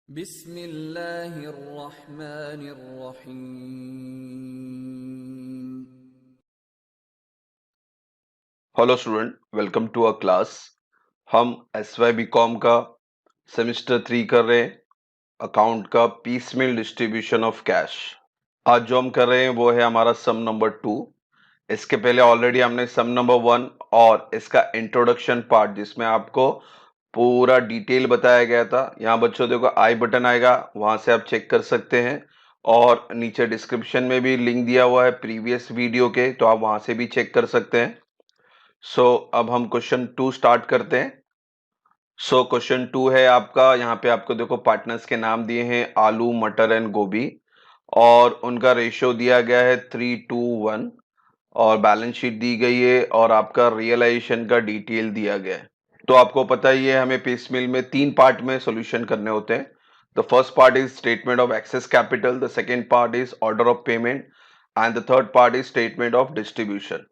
बिस्मिल्लाहिर्रहमानिर्रहीम। Hello student, welcome to our class. हम SY BCom का सेमेस्टर 3 कर रहे हैं, अकाउंट का पीसमेल डिस्ट्रीब्यूशन ऑफ कैश। आज जो हम कर रहे हैं वो है हमारा सम नंबर 2। इसके पहले ऑलरेडी हमने सम नंबर 1 और इसका इंट्रोडक्शन पार्ट जिसमें आपको पूरा डिटेल बताया गया था। यहाँ बच्चों देखो आई बटन आएगा, वहां से आप चेक कर सकते हैं और नीचे डिस्क्रिप्शन में भी लिंक दिया हुआ है प्रीवियस वीडियो के, तो आप वहां से भी चेक कर सकते हैं। अब हम क्वेश्चन 2 स्टार्ट करते हैं। क्वेश्चन 2 है आपका, यहाँ पे आपको देखो पार्टनर्स के नाम दिए हैं आलू, मटर एंड गोभी, और उनका रेशियो दिया गया है 3:1 और बैलेंस शीट दी गई है और आपका रियलाइजेशन का डिटेल दिया गया है। तो आपको पता ही है हमें पीस मिल में 3 पार्ट में सॉल्यूशन करने होते हैं। The first part is statement of excess capital, the second part is order of payment and the third part is statement of distribution.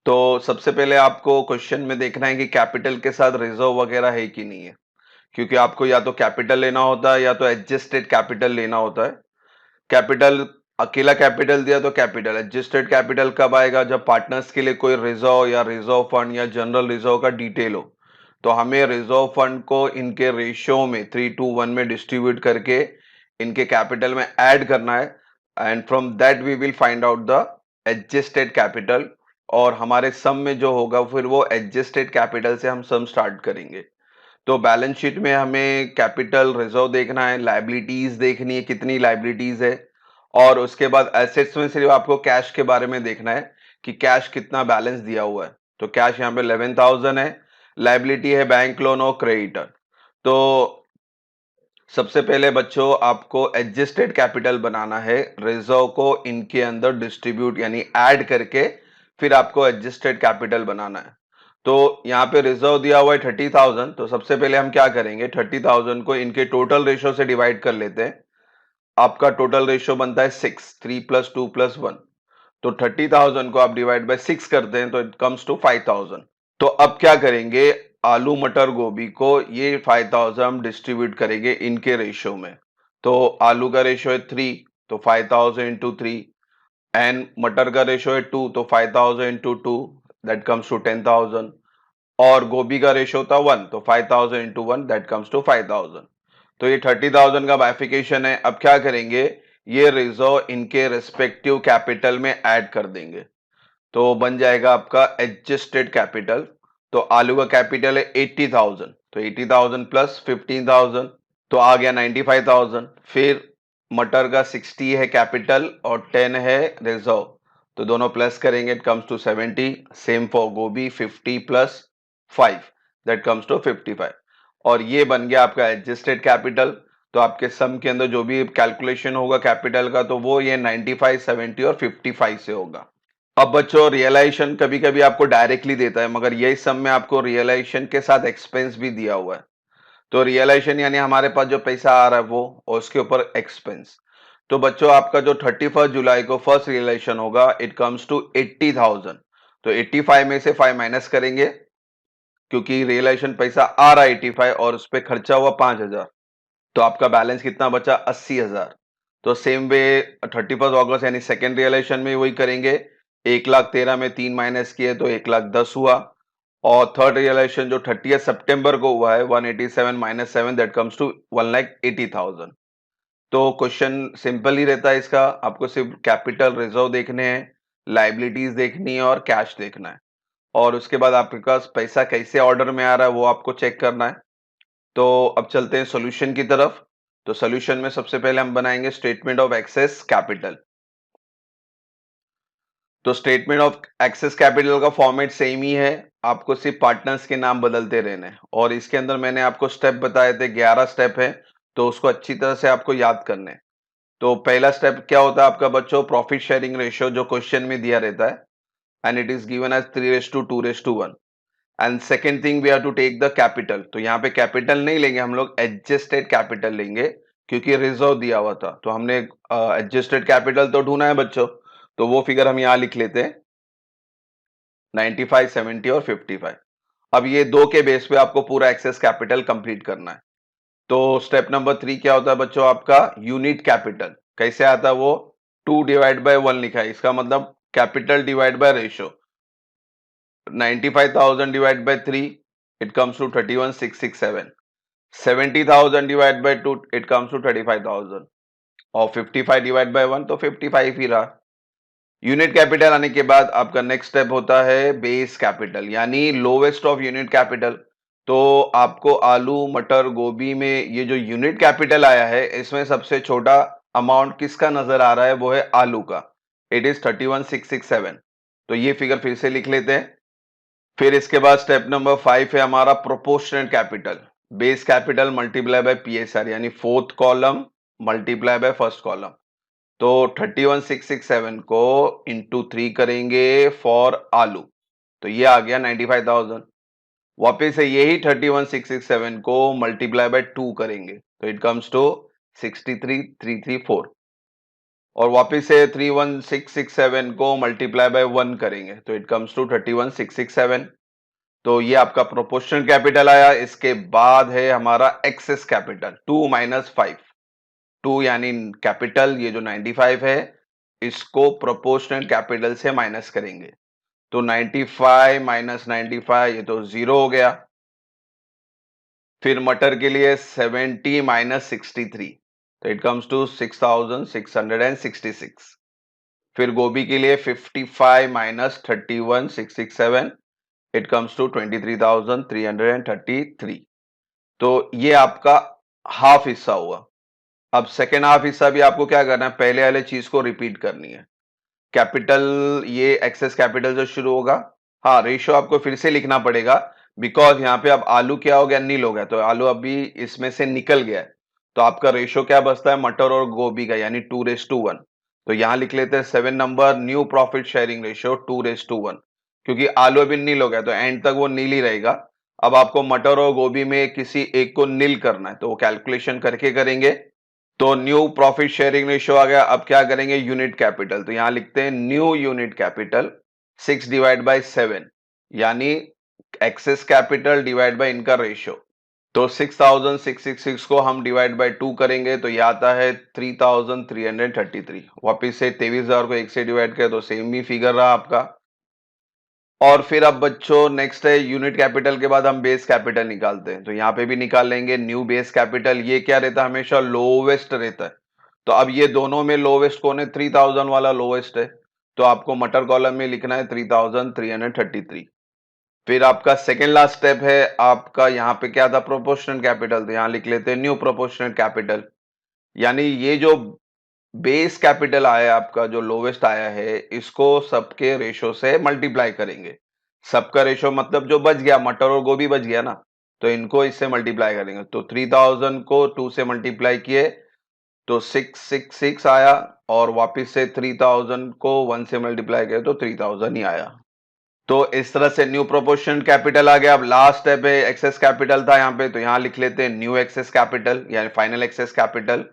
तो सबसे पहले आपको क्वेश्चन में देखना है कि कैपिटल के साथ रिजर्व वगैरह है कि नहीं है, क्योंकि आपको या तो कैपिटल लेना होता है या तो एडजस्टेड कैपिटल लेना होता है। कैपिटल, अकेला कैपिटल दिया तो कैपिटल, एडजस्टेड कैपिटल कब आएगा? जब पार्टनर्स के लिए कोई रिजर्व या रिजर्व फंड या जनरल रिजर्व का डिटेल हो। तो हमें रिजर्व फंड को इनके रेशियो में 3:1 में डिस्ट्रीब्यूट करके इनके कैपिटल में ऐड करना है, and from that we will find out the adjusted capital. और हमारे सम में जो होगा फिर वो एडजस्टेड कैपिटल से हम सम स्टार्ट करेंगे। तो बैलेंस शीट में हमें कैपिटल रिजर्व देखना है, लायबिलिटीज देखनी है कितनी लायबिलिटीज है, और उसके बाद एसेट्स में सिर्फ आपको कैश के बारे में देखना है कि कैश कितना बैलेंस दिया हुआ है। तो कैश यहाँ पे 11,000 है, लायबिलिटी है बैंक लोन और क्रेडिटर। तो सबसे पहले बच्चों आपको एडजस्टेड कैपिटल बनाना है, रिजर्व को इनके अंदर डिस्ट्रीब्यूट यानी ऐड करके फिर आपको एडजस्टेड कैपिटल बनाना है। तो यहाँ पे रिजर्व दिया हुआ है 30,000, तो सबसे पहले हम क्या करेंगे, 30,000 को इनके टोटल रेशियो से डिवाइड कर लेते हैं। आपका टोटल रेशियो बनता है 6, 3 + 2 + 1। तो 30,000 को आप डिवाइड बाय 6 करते हैं तो इट कम्स टू 5,000। तो अब क्या करेंगे, आलू मटर गोभी को ये 5,000 हम डिस्ट्रीब्यूट करेंगे इनके रेशियो में। तो आलू का रेशियो है 3, तो 5,000 इंटू 3, एंड मटर का रेशियो है 2, तो 5,000 इंटू 2, दैट कम्स टू 10,000। और गोभी का रेशियो था 1, तो 5,000 इंटू 1, दैट कम्स टू 5,000। तो ये 30,000 का बाइफिकेशन है। अब क्या करेंगे, ये रिजर्व इनके रिस्पेक्टिव कैपिटल में ऐड कर देंगे, तो बन जाएगा आपका एडजस्टेड कैपिटल। तो आलू का कैपिटल है 80,000, तो 80,000 प्लस 15,000 तो आ गया 95,000। फिर मटर का 60 है कैपिटल और 10 है रिजर्व, तो दोनों प्लस करेंगे, it comes to 70। Same for गोभी, 50 प्लस 5, दैट कम्स टू 55। और ये बन गया आपका एडजस्टेड कैपिटल। तो आपके सम के अंदर जो भी कैलकुलेशन होगा कैपिटल का, तो वो ये 95, 70 और 55 से होगा। अब बच्चों रियलाइजेशन कभी कभी आपको डायरेक्टली देता है, मगर यही सम में आपको रियलाइजेशन के साथ एक्सपेंस भी दिया हुआ है। तो रियलाइजेशन यानी हमारे पास जो पैसा आ रहा है वो, और उसके ऊपर एक्सपेंस। तो बच्चों आपका जो 31 जुलाई को फर्स्ट रियलाइजेशन होगा, इट कम्स टू 80,000। तो 85 में से 5 माइनस करेंगे, क्योंकि रियलाइजेशन पैसा आ रहा है 85 और उस पर खर्चा हुआ 5,000, तो आपका बैलेंस कितना बचा, 80,000। तो सेम वे 31 अगस्त यानी सेकेंड रियलाइजेशन में वही करेंगे। 1,13,000 में 3 माइनस किए तो 1,10,000 हुआ। और थर्ड रियलाइजेशन जो 30 सितंबर को हुआ है, 187 माइनस 7, दैट कम्स टू 1,80,000। तो क्वेश्चन सिंपल ही रहता है इसका, आपको सिर्फ कैपिटल रिजर्व देखने हैं, लाइबिलिटीज देखनी है और कैश देखना है, और उसके बाद आपके पास पैसा कैसे ऑर्डर में आ रहा है वो आपको चेक करना है। तो अब चलते हैं सॉल्यूशन की तरफ। तो सॉल्यूशन में सबसे पहले हम बनाएंगे स्टेटमेंट ऑफ एक्सेस कैपिटल। तो स्टेटमेंट ऑफ एक्सेस कैपिटल का फॉर्मेट सेम ही है, आपको सिर्फ पार्टनर्स के नाम बदलते रहने हैं। और इसके अंदर मैंने आपको स्टेप बताए थे, 11 स्टेप है, तो उसको अच्छी तरह से आपको याद करने हैं। तो पहला स्टेप क्या होता है आपका बच्चों, प्रॉफिट शेयरिंग रेशियो जो क्वेश्चन में दिया रहता है, and it is given as 3:2:1। And second thing we have to take the capital. तो यहाँ पे कैपिटल नहीं लेंगे हम लोग, एडजस्टेड कैपिटल लेंगे, क्योंकि रिजर्व दिया हुआ था। तो हमने एडजस्टेड कैपिटल तो ढूंढना है बच्चों, तो वो फिगर हम यहाँ लिख लेते हैं, 95, 70 और 55। अब ये दो के बेस पे आपको पूरा एक्सेस कैपिटल कंप्लीट करना है। तो स्टेप नंबर 3 क्या होता है बच्चों आपका? Unit capital. कैसे आता है वो? 2 डिवाइड बाय 1 लिखा है, इसका मतलब capital divide by ratio. 95,000 divide by 3 it comes to 31,667। 70,000 divide by 2 it comes to 35,000 और 55 डिवाइड बाय 1 तो 55 ही रहा। यूनिट कैपिटल आने के बाद आपका नेक्स्ट स्टेप होता है बेस कैपिटल, यानी लोवेस्ट ऑफ यूनिट कैपिटल। तो आपको आलू मटर गोभी में ये जो यूनिट कैपिटल आया है, इसमें सबसे छोटा अमाउंट किसका नजर आ रहा है? वो है आलू का। It is 31,667। तो ये फिगर फिर से लिख लेते हैं। फिर इसके बाद स्टेप नंबर 5 है हमारा proportional capital. Base capital multiply by PSR, यानी fourth column multiply by first column. तो 31,667 को इंटू 3 करेंगे फॉर आलू, तो ये आ गया 95,000। वापिस से यही 31,667 को मल्टीप्लाई बाय 2 करेंगे, तो इट कम्स टू 63,334। और वापिस से 31,667 को मल्टीप्लाई बाय 1 करेंगे, तो इट कम्स टू 31,667। तो ये आपका प्रोपोर्शनल कैपिटल आया। इसके बाद है हमारा एक्सेस कैपिटल 2 माइनस 5। 2 यानी कैपिटल, ये जो 95 है इसको प्रोपोर्शनल कैपिटल से माइनस करेंगे, तो 95 माइनस 95 ये तो 0 हो गया। फिर मटर के लिए 70 माइनस 63, तो इट कम्स टू 6,666। फिर गोभी के लिए 55 माइनस 31,667, इट कम्स टू 23,333। तो ये आपका हाफ हिस्सा हुआ। अब सेकेंड हाफ हिस्सा भी आपको क्या करना है? पहले वाले चीज को रिपीट करनी है। कैपिटल ये एक्सेस कैपिटल से शुरू होगा। हाँ, रेशियो आपको फिर से लिखना पड़ेगा, बिकॉज यहाँ पे अब आलू क्या हो गया? नील हो गया, तो आलू अभी इसमें से निकल गया है। तो आपका रेशियो क्या बचता है मटर और गोभी का? यानी 2:1। तो यहां लिख लेते हैं 7 number new profit sharing ratio 2:1, क्योंकि आलू अभी नील हो गया तो एंड तक वो नील ही रहेगा। अब आपको मटर और गोभी में किसी एक को नील करना है, तो वो कैलकुलेशन करके करेंगे। तो न्यू प्रॉफिट शेयरिंग रेशियो आ गया। अब क्या करेंगे? यूनिट कैपिटल, तो यहां लिखते हैं new unit capital 6 divide by 7, यानी एक्सेस कैपिटल डिवाइड बाय इनका रेशियो। तो 6,666 को हम डिवाइड बाय 2 करेंगे, तो यह आता है 3,333। वापिस से 23,000 को 1 से डिवाइड करें तो सेम ही फिगर रहा आपका। और फिर अब बच्चों नेक्स्ट है यूनिट कैपिटल के बाद हम बेस कैपिटल निकालते हैं, तो यहां पे भी निकाल लेंगे न्यू बेस कैपिटल। ये क्या रहता है? हमेशा लोवेस्ट रहता है। तो अब ये दोनों में लोवेस्ट कौन है? 3,000 वाला लोवेस्ट है, तो आपको मटर कॉलम में लिखना है 3,333। फिर आपका सेकेंड लास्ट स्टेप है आपका, यहाँ पे क्या था? प्रोपोर्शनल कैपिटल, तो यहां लिख लेते हैं न्यू प्रोपोर्शनल कैपिटल। यानी ये जो बेस कैपिटल आया आपका, जो लोवेस्ट आया है, इसको सबके रेशो से मल्टीप्लाई करेंगे। सबका रेशो मतलब जो बच गया, मटर और गोभी बच गया ना, तो इनको इससे मल्टीप्लाई करेंगे। तो 3,000 को 2 से मल्टीप्लाई किए तो 666 आया, और वापिस से 3,000 को 1 से मल्टीप्लाई किए तो 3,000 ही आया। तो इस तरह से न्यू प्रोपोर्शनल कैपिटल आ गया। अब लास्ट स्टेप है एक्सेस कैपिटल था यहाँ पे, तो यहाँ लिख लेते हैं न्यू एक्सेस कैपिटल, यानी फाइनल एक्सेस कैपिटल।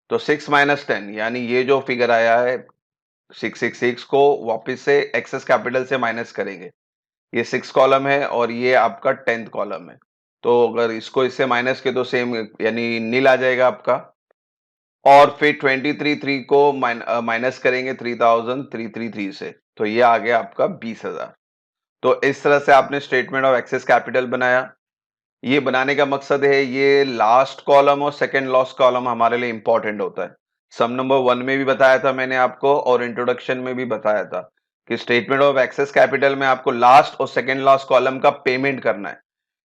तो 6 माइनस 10, यानी ये जो फिगर आया है 666 को वापस से एक्सेस कैपिटल से माइनस करेंगे। ये 6 कॉलम है और ये आपका 10th कॉलम है। तो अगर इसको इससे माइनस के तो सेम यानी नील आ जाएगा आपका। और फिर 23,3 को माइनस करेंगे 3,333 से, तो ये आ गया आपका 20,000। तो इस तरह से आपने स्टेटमेंट ऑफ एक्सेस कैपिटल बनाया। ये बनाने का मकसद है, ये लास्ट कॉलम और सेकंड लास्ट कॉलम हमारे लिए इंपॉर्टेंट होता है। सम नंबर 1 में भी बताया था मैंने आपको, और इंट्रोडक्शन में भी बताया था कि स्टेटमेंट ऑफ एक्सेस कैपिटल में आपको लास्ट और सेकंड लास्ट कॉलम का पेमेंट करना है।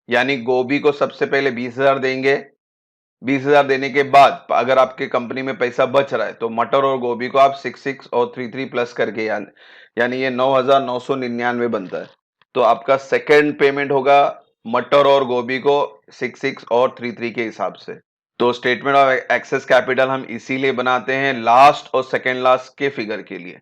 यानी गोभी को सबसे पहले 20,000 देंगे। 20,000 देने के बाद अगर आपके कंपनी में पैसा बच रहा है तो मटर और गोभी को आप 66 और 33 प्लस करके यानी ये 9,999 बनता है। तो आपका सेकंड पेमेंट होगा मटर और गोभी को 66 और 33 के हिसाब से। तो स्टेटमेंट ऑफ एक्सेस कैपिटल हम इसीलिए बनाते हैं लास्ट और सेकंड लास्ट के फिगर के लिए।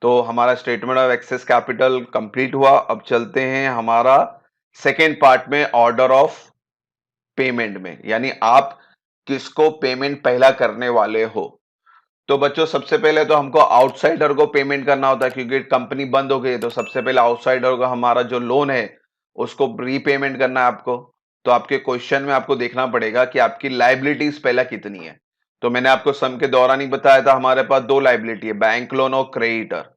तो हमारा statement of excess capital complete हुआ। अब चलते हैं हमारा सेकेंड पार्ट में, ऑर्डर ऑफ पेमेंट में, यानी आप किसको पेमेंट पहला करने वाले हो। तो बच्चों सबसे पहले तो हमको आउटसाइडर को पेमेंट करना होता है, क्योंकि कंपनी बंद हो गई है, तो सबसे पहले आउटसाइडर को हमारा जो लोन है उसको रीपेमेंट करना है आपको। तो आपके क्वेश्चन में आपको देखना पड़ेगा कि आपकी लाइबिलिटीज पहला कितनी है। तो मैंने आपको सम के दौरान ही बताया था हमारे पास दो लाइबिलिटी है, बैंक लोन और क्रेडिटर।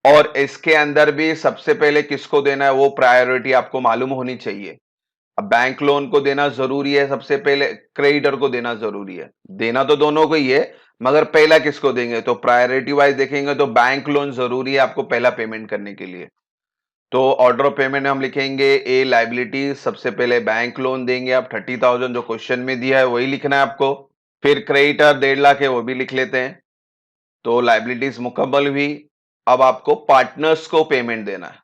और इसके अंदर भी सबसे पहले किसको देना है वो प्रायोरिटी आपको मालूम होनी चाहिए। अब बैंक लोन को देना जरूरी है, सबसे पहले क्रेडिटर को देना जरूरी है। देना तो दोनों को ही है, मगर पहला किसको देंगे तो प्रायोरिटी वाइज देखेंगे तो बैंक लोन जरूरी है आपको पहला पेमेंट करने के लिए। तो ऑर्डर ऑफ पेमेंट में हम लिखेंगे ए लाइबिलिटी, सबसे पहले बैंक लोन देंगे आप 30,000 जो क्वेश्चन में दिया है वही लिखना है आपको। फिर क्रेडिटर 1.5 लाख है वो भी लिख लेते हैं। तो लाइबिलिटीज मुकम्मल हुई। अब आपको पार्टनर्स को पेमेंट देना है।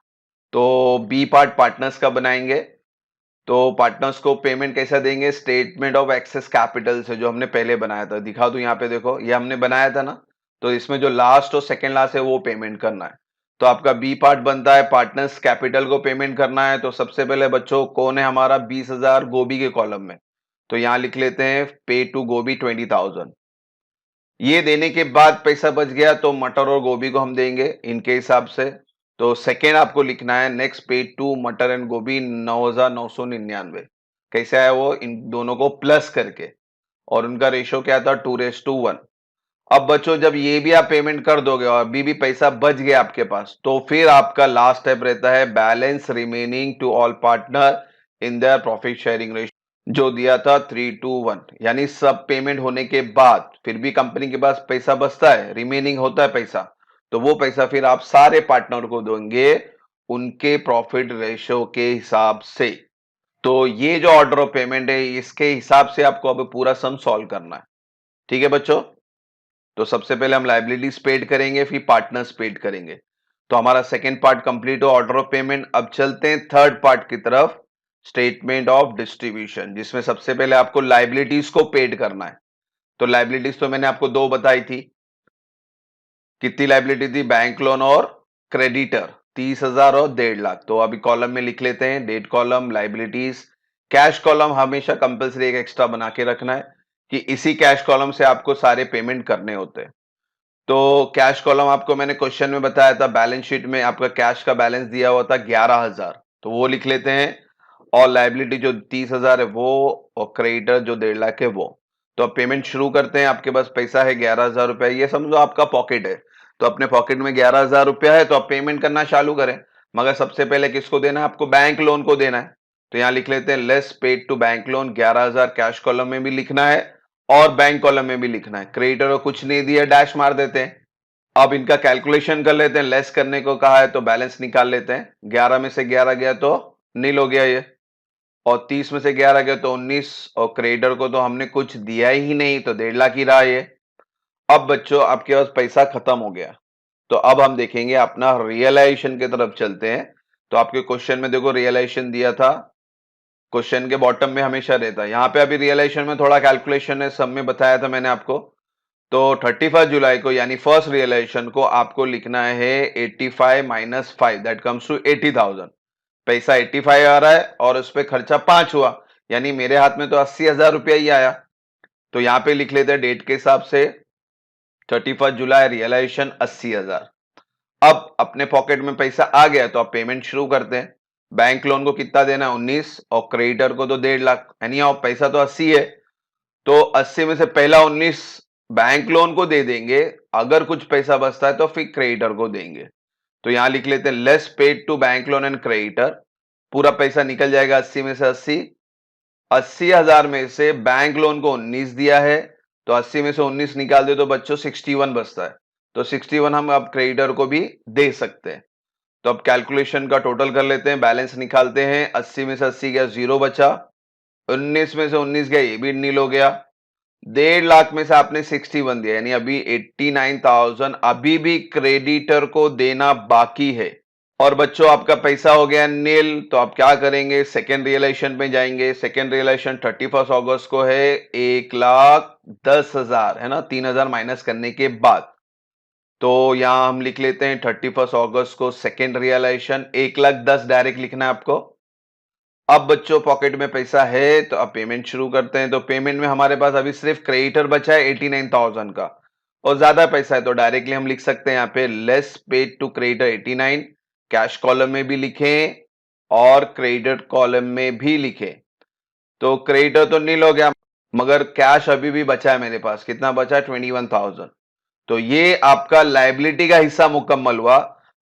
तो बी पार्ट पार्टनर्स का बनाएंगे। तो पार्टनर्स को पेमेंट कैसा देंगे, स्टेटमेंट ऑफ एक्सेस कैपिटल से, जो हमने पहले बनाया था। दिखा दूं यहाँ पे, देखो ये हमने बनाया था ना। तो इसमें जो लास्ट और सेकंड लास्ट है वो पेमेंट करना है। तो आपका बी पार्ट बनता है पार्टनर्स कैपिटल को पेमेंट करना है। तो सबसे पहले बच्चों कौन है हमारा 20,000 गोभी के कॉलम में। तो यहां लिख लेते हैं पे टू गोभी 20,000। ये देने के बाद पैसा बच गया तो मटर और गोभी को हम देंगे इनके हिसाब से। तो सेकेंड आपको लिखना है नेक्स्ट पे टू मटर एंड गोभी 9,999। कैसे आया वो, इन दोनों को प्लस करके। और उनका रेशो क्या था 2:1। अब बच्चों जब ये भी आप पेमेंट कर दोगे और अभी भी पैसा बच गया आपके पास, तो फिर आपका लास्ट स्टेप रहता है balance remaining to all partner in their profit sharing ratio, जो दिया था 3:1। यानी सब पेमेंट होने के बाद फिर भी कंपनी के पास पैसा बचता है, रिमेनिंग होता है पैसा। तो वो पैसा फिर आप सारे पार्टनर को देंगे उनके प्रॉफिट रेशियो के हिसाब से। तो ये जो ऑर्डर ऑफ पेमेंट है इसके हिसाब से आपको अब पूरा सम सॉल्व करना है। ठीक है बच्चों। तो सबसे पहले हम लाइबिलिटीज पेड करेंगे, फिर पार्टनर्स पेड करेंगे। तो हमारा सेकेंड पार्ट कंप्लीट हो ऑर्डर ऑफ पेमेंट। अब चलते हैं थर्ड पार्ट की तरफ, स्टेटमेंट ऑफ डिस्ट्रीब्यूशन, जिसमें सबसे पहले आपको लाइबिलिटीज को पेड करना है। तो लाइबिलिटीज तो मैंने आपको दो बताई थी। कितनी लाइबिलिटी थी, बैंक लोन और क्रेडिटर, 30,000 और 1.5 लाख। तो अभी कॉलम में लिख लेते हैं date column liabilities. Cash column हमेशा कंपलसरी एक एक्स्ट्रा बना के रखना है कि इसी कैश कॉलम से आपको सारे पेमेंट करने होते हैं। तो कैश कॉलम आपको मैंने क्वेश्चन में बताया था, बैलेंस शीट में आपका कैश का बैलेंस दिया हुआ था 11,000, तो वो लिख लेते हैं। और लाइबिलिटी जो 30,000 है वो, और क्रेडिटर जो 1.5 लाख है वो। तो अब पेमेंट शुरू करते हैं। आपके पास पैसा है 11,000 रुपया, ये समझो आपका पॉकेट है। तो अपने पॉकेट में 11,000 रुपया है, तो आप पेमेंट करना चालू करें। मगर सबसे पहले किसको देना है, आपको बैंक लोन को देना है। तो यहां लिख लेते हैं less paid to bank loan 11,000, cash column में भी लिखना है और बैंक कॉलम में भी लिखना है। क्रेडिटर को कुछ नहीं दिया, डैश मार देते हैं। अब इनका कैलकुलेशन कर लेते हैं, लेस करने को कहा है तो बैलेंस निकाल लेते हैं। 11 में से 11 गया तो नील हो गया ये, और 30 में से 11 गया तो 19, और क्रेडिटर को तो हमने कुछ दिया ही नहीं तो 1.5 लाख ही रहा ये। अब बच्चों आपके पास पैसा खत्म हो गया। तो अब हम देखेंगे अपना रियलाइजेशन की तरफ चलते हैं। तो आपके क्वेश्चन में देखो रियलाइजेशन दिया था, क्वेश्चन के बॉटम में हमेशा रहता है। यहाँ पे अभी रियलाइजेशन में थोड़ा कैलकुलेशन है, सब में बताया था मैंने आपको। तो 31 जुलाई को यानी फर्स्ट रियलाइजेशन को आपको लिखना है 85 माइनस 5, दैट कम्स टू 80,000। पैसा 85 आ रहा है और उस पर खर्चा 5 हुआ, यानी मेरे हाथ में तो 80,000 रुपया ही आया। तो यहां पे लिख लेते हैं डेट के हिसाब से 31 जुलाई रियलाइजेशन 80,000। अब अपने पॉकेट में पैसा आ गया तो आप पेमेंट शुरू करते हैं। बैंक लोन को कितना देना है 19, और क्रेडिटर को तो 1.5 लाख, यानी पैसा तो 80 है। तो 80 में से पहला 19 बैंक लोन को दे देंगे, अगर कुछ पैसा बचता है तो फिर क्रेडिटर को देंगे। तो यहां लिख लेते हैं less paid to bank loan and creditor. पूरा पैसा निकल जाएगा 80 में से 80,000 में से बैंक लोन को 19 दिया है, तो 80 में से 19 निकाल दे तो बच्चों 61 बचता है। तो 61 हम अब क्रेडिटर को भी दे सकते हैं। तो अब कैलकुलेशन का टोटल कर लेते हैं, बैलेंस निकालते हैं। 80 में से 80 गया, 0 बचा। 19 में से 19 गया, ये भी नील हो गया। 1.5 लाख में से आपने 61 दिया, यानी अभी 89,000 अभी भी क्रेडिटर को देना बाकी है। और बच्चों आपका पैसा हो गया नील, तो आप क्या करेंगे, सेकेंड रियलाइजेशन में जाएंगे। सेकेंड रियलाइजेशन 31 अगस्त को है 1,10,000, है ना, 3,000 माइनस करने के बाद। तो यहां हम लिख लेते हैं 31 अगस्त को सेकेंड रियलाइजेशन 1,10,000 डायरेक्ट लिखना है आपको। अब बच्चों पॉकेट में पैसा है तो अब पेमेंट शुरू करते हैं। तो पेमेंट में हमारे पास अभी सिर्फ क्रेडिटर बचा है 89,000 का, और ज्यादा पैसा है तो डायरेक्टली हम लिख सकते हैं यहाँ पे less paid to creditor 89, cash column में भी लिखें और क्रेडिट कॉलम में भी लिखें। तो क्रेडिटर तो नील हो गया, मगर कैश अभी भी बचा है मेरे पास। कितना बचा है? 21,000। तो ये आपका लायबिलिटी का हिस्सा मुकम्मल हुआ।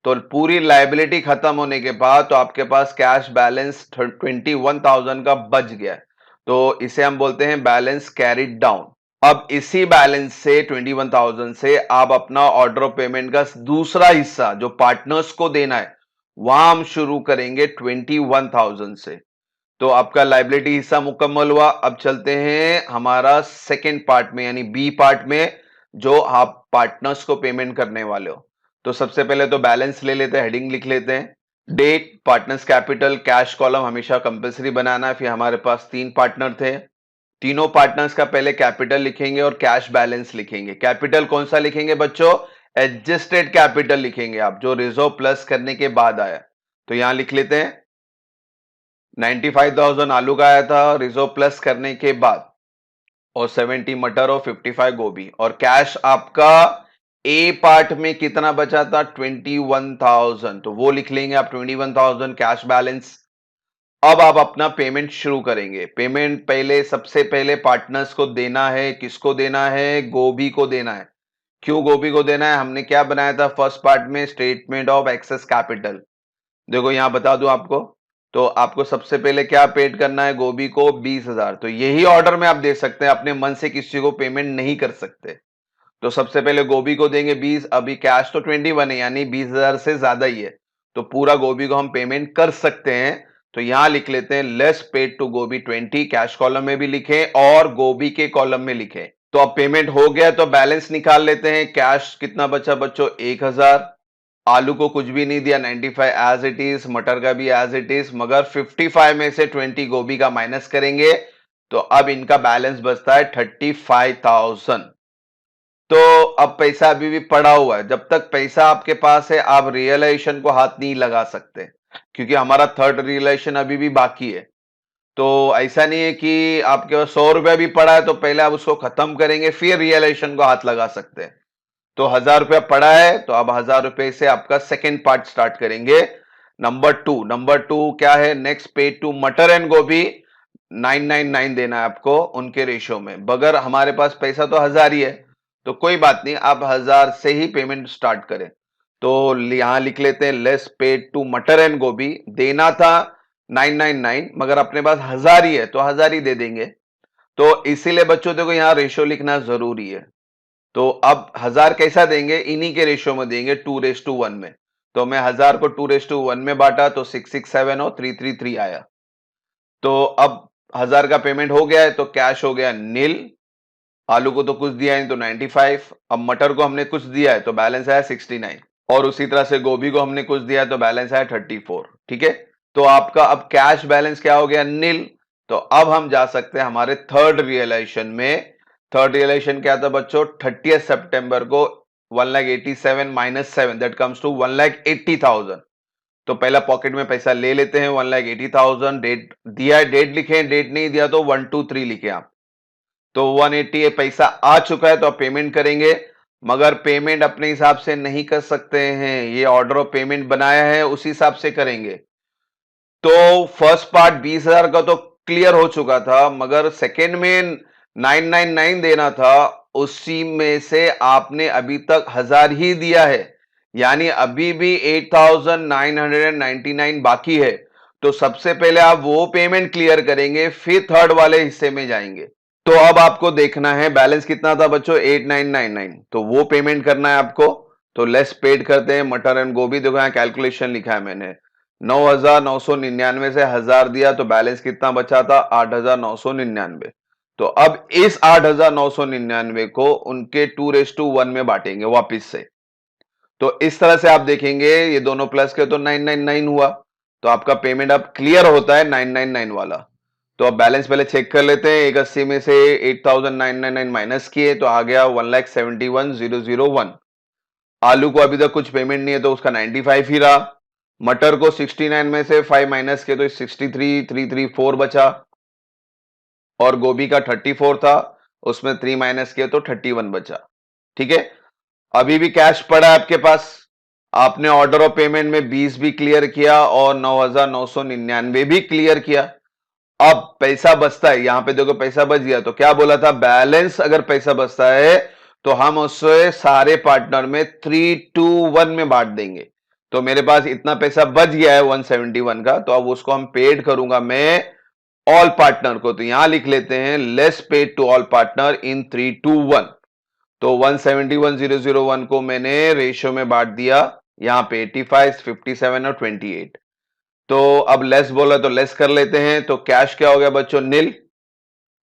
तो पूरी लायबिलिटी खत्म होने के बाद तो आपके पास कैश बैलेंस 21,000 का बच गया है। तो इसे हम बोलते हैं बैलेंस कैरिड डाउन। अब इसी बैलेंस से 21,000 से आप अपना ऑर्डर ऑफ पेमेंट का दूसरा हिस्सा जो पार्टनर्स को देना है वहां हम शुरू करेंगे 21,000 से। तो आपका लाइबिलिटी हिस्सा मुकम्मल हुआ। अब चलते हैं हमारा सेकेंड पार्ट में, यानी बी पार्ट में, जो आप पार्टनर्स को पेमेंट करने वाले हो। तो सबसे पहले तो बैलेंस ले लेते हैं, हेडिंग लिख लेते हैं। Date, partners capital, cash column हमेशा कंपलसरी बनाना है। फिर हमारे पास 3 पार्टनर थे, तीनों पार्टनर्स का पहले कैपिटल लिखेंगे और कैश बैलेंस लिखेंगे। कैपिटल कौन सा लिखेंगे बच्चों? एडजस्टेड कैपिटल लिखेंगे आप, जो रिजर्व प्लस करने के बाद आया। तो यहां लिख लेते हैं 95,000 आलू का आया था रिजर्व प्लस करने के बाद, और 70 मटर और 55 गोभी। और कैश आपका ए पार्ट में कितना बचा था? 21,000। तो वो लिख लेंगे आप, 21,000 कैश बैलेंस। अब आप अपना पेमेंट शुरू करेंगे। पेमेंट पहले, सबसे पहले पार्टनर्स को देना है। किसको देना है? गोभी को देना है। क्यों गोभी को देना है? हमने क्या बनाया था फर्स्ट पार्ट में? Statement of excess capital. देखो यहां बता दूं आपको, तो आपको सबसे पहले क्या पेड करना है? गोभी को 20,000। तो यही ऑर्डर में आप दे सकते हैं, अपने मन से किसी को पेमेंट नहीं कर सकते। तो सबसे पहले गोभी को देंगे 20। अभी कैश तो 21 है, यानी 20,000 से ज्यादा ही है, तो पूरा गोभी को हम पेमेंट कर सकते हैं। तो यहां लिख लेते हैं लेस पेड टू गोभी 20। कैश कॉलम में भी लिखें और गोभी के कॉलम में लिखें। तो अब पेमेंट हो गया, तो बैलेंस निकाल लेते हैं। कैश कितना बचा बच्चों? 1,000। आलू को कुछ भी नहीं दिया, 95 एज इट इज, मटर का भी एज इट इज, मगर 55 में से 20 गोभी का माइनस करेंगे। तो अब इनका बैलेंस बचता है 35,000। तो अब पैसा अभी भी पड़ा हुआ है। जब तक पैसा आपके पास है आप रियलाइजेशन को हाथ नहीं लगा सकते, क्योंकि हमारा थर्ड रियलाइजेशन अभी भी बाकी है। तो ऐसा नहीं है कि आपके पास 100 रुपया भी पड़ा है तो पहले आप उसको खत्म करेंगे फिर रियलाइजेशन को हाथ लगा सकते हैं। तो 1,000 रुपया पड़ा है, तो अब 1,000 रुपए से आपका सेकेंड पार्ट स्टार्ट करेंगे। नंबर 2 क्या है? नेक्स्ट पेड टू मटर एंड गोभी 999 देना है आपको उनके रेशियो में। बगर हमारे पास पैसा तो 1,000 ही है, तो कोई बात नहीं, आप 1,000 से ही पेमेंट स्टार्ट करें। तो यहां लिख लेते हैं लेस पेड टू मटर एंड गोभी। देना था 999, मगर अपने पास 1,000 ही है तो 1,000 ही दे देंगे। तो इसीलिए बच्चों देखो यहां रेशियो लिखना जरूरी है। तो अब 1,000 कैसा देंगे? इन्हीं के रेशियो में देंगे, 2:1 में। तो मैं 1,000 को 2:1 में बांटा तो 667 और 333 आया। तो अब 1,000 का पेमेंट हो गया है, तो कैश हो गया नील। आलू को तो कुछ दिया नहीं तो 95। अब मटर को हमने कुछ दिया है तो बैलेंस आया 69, और उसी तरह से गोभी को हमने कुछ दिया है तो बैलेंस आया 34। ठीक है, तो आपका अब कैश बैलेंस क्या हो गया? नील। तो अब हम जा सकते हैं हमारे थर्ड रियलाइजेशन में। थर्ड रियलाइजेशन क्या था बच्चों? 30 सितंबर को 1,87,000 माइनस 7, दैट कम्स टू 1,80,000। तो पहला पॉकेट में पैसा ले लेते हैं 1,80,000। डेट दिया है, डेट लिखें, डेट नहीं दिया तो 123 लिखें आप। तो 180 पैसा आ चुका है, तो आप पेमेंट करेंगे। मगर पेमेंट अपने हिसाब से नहीं कर सकते हैं, ये ऑर्डर ऑफ पेमेंट बनाया है उसी हिसाब से करेंगे। तो फर्स्ट पार्ट 20,000 का तो क्लियर हो चुका था, मगर सेकेंड में 999 देना था, उसी में से आपने अभी तक 1,000 ही दिया है, यानी अभी भी 8,999 बाकी है। तो सबसे पहले आप वो पेमेंट क्लियर करेंगे, फिर थर्ड वाले हिस्से में जाएंगे। तो अब आपको देखना है बैलेंस कितना था बच्चों? 8,999। तो वो पेमेंट करना है आपको। तो लेस पेड करते हैं मटर एंड गोभी। देखो यहां कैलकुलेशन लिखा है मैंने, 9,999 से 1,000 दिया तो बैलेंस कितना बचा था? 8,999। तो अब इस 8,999 को उनके 2:1 में बांटेंगे वापिस से। तो इस तरह से आप देखेंगे ये दोनों प्लस के तो 999 हुआ, तो आपका पेमेंट अब क्लियर होता है 999 वाला। तो अब बैलेंस पहले चेक कर लेते हैं। 180 में से 8,999 माइनस किए तो आ गया 1,71,001। आलू को अभी तक कुछ पेमेंट नहीं है तो उसका 95 ही रहा। मटर को 69 में से 5 माइनस किए तो 63,334 बचा, और गोभी का 34 था, उसमें 3 माइनस किए तो 31 बचा। ठीक है, अभी भी कैश पड़ा है आपके पास। आपने ऑर्डर ऑफ पेमेंट में 20 भी क्लियर किया और 9,999 भी क्लियर किया। अब पैसा बचता है, यहां पे देखो पैसा बच गया, तो क्या बोला था, बैलेंस अगर पैसा बचता है तो हम उसे सारे पार्टनर में 3:1 में बांट देंगे। तो मेरे पास इतना पैसा बच गया है 171 का, तो अब उसको हम पेड करूंगा मैं ऑल पार्टनर को। तो यहां लिख लेते हैं less paid to all partner in 3:1। तो 171,001 को मैंने रेशियो में बांट दिया, यहां पे 85, 57 और 28। तो अब लेस बोला तो लेस कर लेते हैं। तो कैश क्या हो गया बच्चों, नील।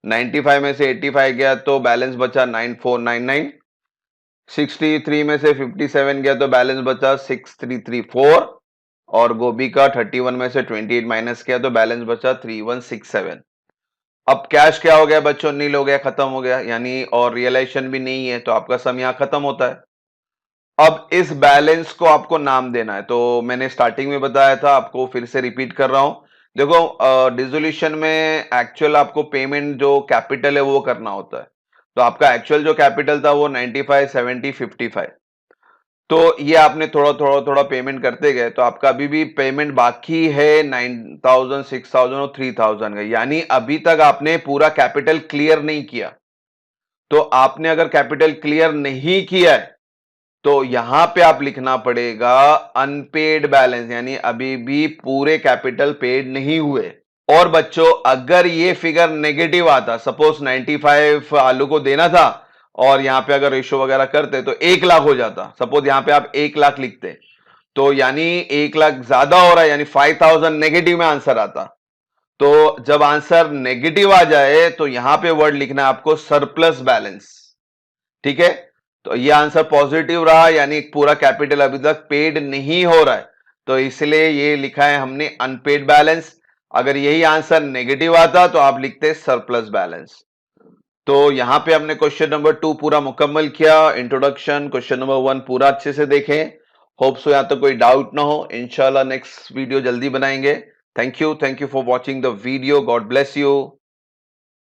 95 में से 85 गया तो बैलेंस बचा 9499। 63 में से 57 गया तो बैलेंस बचा 6334। और गोभी का 31 में से 28 माइनस किया तो बैलेंस बचा 3167। अब कैश क्या हो गया बच्चों, नील हो गया, खत्म हो गया, यानी और रियलाइजेशन भी नहीं है, तो आपका सम यहां खत्म होता है। अब इस बैलेंस को आपको नाम देना है, तो मैंने स्टार्टिंग में बताया था, आपको फिर से रिपीट कर रहा हूं। देखो डिसोल्यूशन में एक्चुअल आपको पेमेंट जो कैपिटल है वो करना होता है। तो आपका एक्चुअल जो कैपिटल था वो 95, 70, 55। तो ये आपने थोड़ा थोड़ा थोड़ा पेमेंट करते गए, तो आपका अभी भी पेमेंट बाकी है 9,000, 6,000 और 3,000 का, यानी अभी तक आपने पूरा कैपिटल क्लियर नहीं किया। तो आपने अगर कैपिटल क्लियर नहीं किया है तो यहां पे आप लिखना पड़ेगा अनपेड बैलेंस, यानी अभी भी पूरे कैपिटल पेड नहीं हुए। और बच्चों अगर ये फिगर नेगेटिव आता, सपोज 95 आलू को देना था और यहां पे अगर रेशो वगैरह करते तो 1 लाख हो जाता, सपोज यहां पे आप 1 लाख लिखते, तो यानी 1 लाख ज्यादा हो रहा है, यानी 5,000 नेगेटिव में आंसर आता। तो जब आंसर नेगेटिव आ जाए तो यहां पे वर्ड लिखना है आपको सरप्लस बैलेंस। ठीक है, तो ये आंसर पॉजिटिव रहा, यानी पूरा कैपिटल अभी तक पेड नहीं हो रहा है, तो इसलिए ये लिखा है हमने अनपेड बैलेंस। अगर यही आंसर नेगेटिव आता तो आप लिखते सरप्लस बैलेंस। तो यहां पे हमने क्वेश्चन नंबर 2 पूरा मुकम्मल किया, इंट्रोडक्शन क्वेश्चन नंबर 1 पूरा अच्छे से देखें। होप सो यहां तक कोई डाउट ना हो, इंशाल्लाह नेक्स्ट वीडियो जल्दी बनाएंगे। Thank you for watching the video, God bless you.